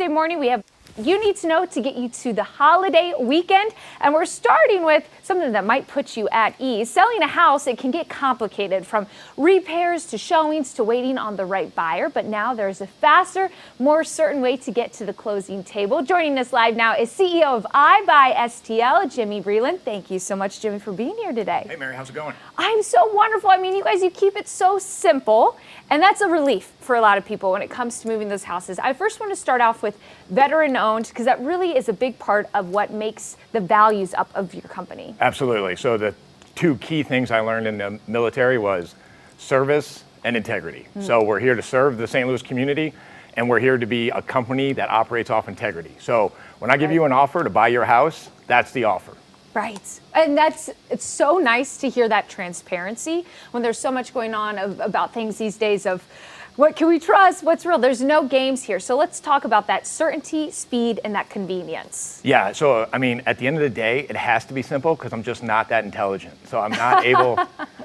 Thursday morning, we have you need to know to get you to the holiday weekend. And we're starting with something that might put you at ease. Selling a house, it can get complicated, from repairs to showings to waiting on the right buyer. But now there's a faster, more certain way to get to the closing table. Joining us live now is CEO of I Buy STL, Jimmy Breland. Thank you so much, Jimmy, for being here today. Hey, Mary, how's it going? I'm so wonderful. I mean, you guys, you keep it so simple. And that's a relief for a lot of people when it comes to moving those houses. I first want to start off with veteran owned, because that really is a big part of what makes the values up of your company. Absolutely. So the two key things I learned in the military was service and integrity. So we're here to serve the St. Louis community, and we're here to be a company that operates off integrity. So when I give you an offer to buy your house, that's the offer. Right. And it's so nice to hear that transparency when there's so much going on about things these days of what can we trust, what's real. There's no games here. So let's talk about that certainty, speed, and that convenience. Yeah. So, I mean, at the end of the day, it has to be simple because I'm just not that intelligent. So I'm not able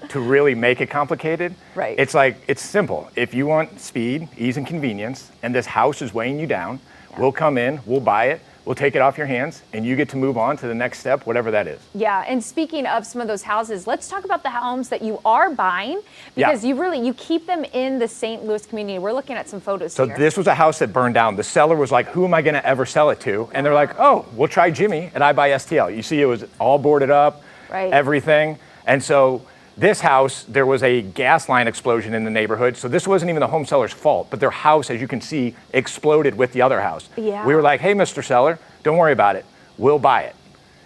to really make it complicated. Right. It's like, it's simple. If you want speed, ease, and convenience, and this house is weighing you down, we'll come in, we'll buy it. We'll take it off your hands, and you get to move on to the next step, whatever that is. Yeah, and speaking of some of those houses, let's talk about the homes that you are buying, because you keep them in the St. Louis community. We're looking at some photos here. So this was a house that burned down. The seller was like, who am I gonna ever sell it to? And they're like, oh, we'll try Jimmy at I Buy STL. You see it was all boarded up, everything. And so this house, there was a gas line explosion in the neighborhood. So this wasn't even the home seller's fault, but their house, as you can see, exploded with the other house. Yeah. We were like, hey, Mr. Seller, don't worry about it. We'll buy it.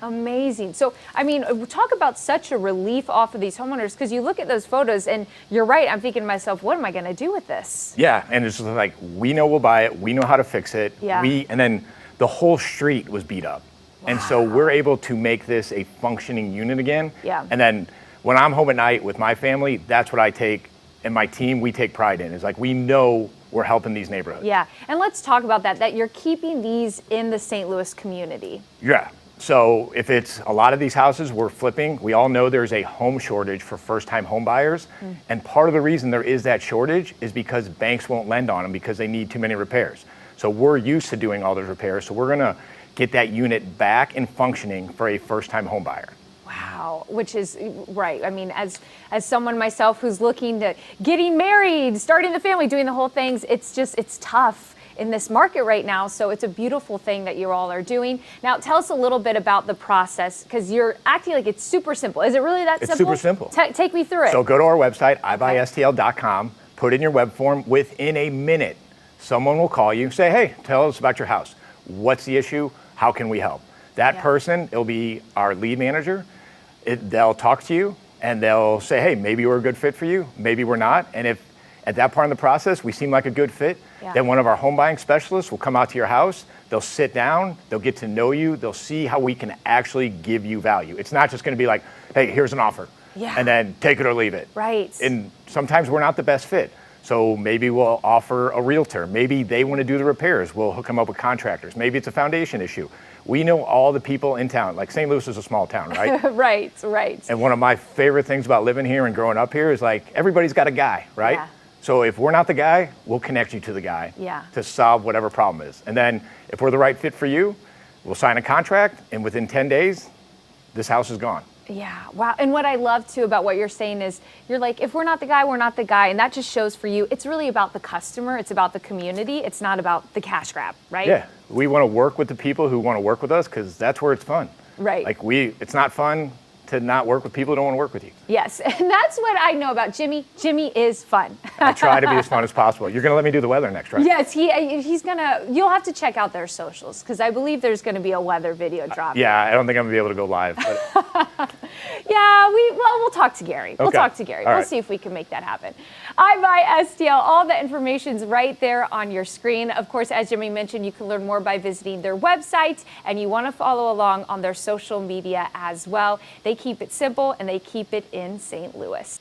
Amazing. So, I mean, talk about such a relief off of these homeowners, because you look at those photos and you're right. I'm thinking to myself, what am I going to do with this? Yeah. And it's just like, we know we'll buy it. We know how to fix it. Yeah. And then the whole street was beat up. Wow. And so we're able to make this a functioning unit again. Yeah. And then when I'm home at night with my family, that's what I take, and my team, we take pride in. Is like, we know we're helping these neighborhoods. Yeah, and let's talk about that you're keeping these in the St. Louis community. Yeah, so if it's a lot of these houses we're flipping, we all know there's a home shortage for first-time home buyers. And part of the reason there is that shortage is because banks won't lend on them because they need too many repairs. So we're used to doing all those repairs, so we're gonna get that unit back and functioning for a first-time home buyer. Wow, which is right. I mean, as someone myself who's looking to getting married, starting the family, doing the whole things, it's tough in this market right now. So it's a beautiful thing that you all are doing. Now, tell us a little bit about the process, because you're acting like it's super simple. Is it really that simple? It's super simple. Take me through it. So go to our website, ibustl.com, put in your web form. Within a minute, someone will call you, say, hey, tell us about your house. What's the issue? How can we help? That person, it'll be our lead manager. They'll talk to you and they'll say, hey, maybe we're a good fit for you, maybe we're not. And if at that part of the process we seem like a good fit, then one of our home buying specialists will come out to your house, they'll sit down, they'll get to know you, they'll see how we can actually give you value. It's not just gonna be like, hey, here's an offer, and then take it or leave it. Right. And sometimes we're not the best fit. So maybe we'll offer a realtor. Maybe they want to do the repairs. We'll hook them up with contractors. Maybe it's a foundation issue. We know all the people in town. Like, St. Louis is a small town, right? Right. And one of my favorite things about living here and growing up here is, like, everybody's got a guy, right? Yeah. So if we're not the guy, we'll connect you to the guy to solve whatever problem is. And then if we're the right fit for you, we'll sign a contract, and within 10 days, this house is gone. Yeah, wow. And what I love too about what you're saying is you're like, if we're not the guy, we're not the guy. And that just shows for you, it's really about the customer. It's about the community. It's not about the cash grab, right? Yeah, we want to work with the people who want to work with us, because that's where it's fun. Right. Like, it's not fun to not work with people who don't want to work with you. Yes, and that's what I know about Jimmy. Jimmy is fun. I try to be as fun as possible. You're going to let me do the weather next, right? Yes, he's gonna. You'll have to check out their socials, because I believe there's going to be a weather video drop. Yeah, I don't think I'm going to be able to go live. But yeah, we'll talk to Gary. We'll talk to Gary. We'll see if we can make that happen. I Buy STL. All the information's right there on your screen. Of course, as Jimmy mentioned, you can learn more by visiting their website, and you want to follow along on their social media as well. They keep it simple, and they keep it in St. Louis.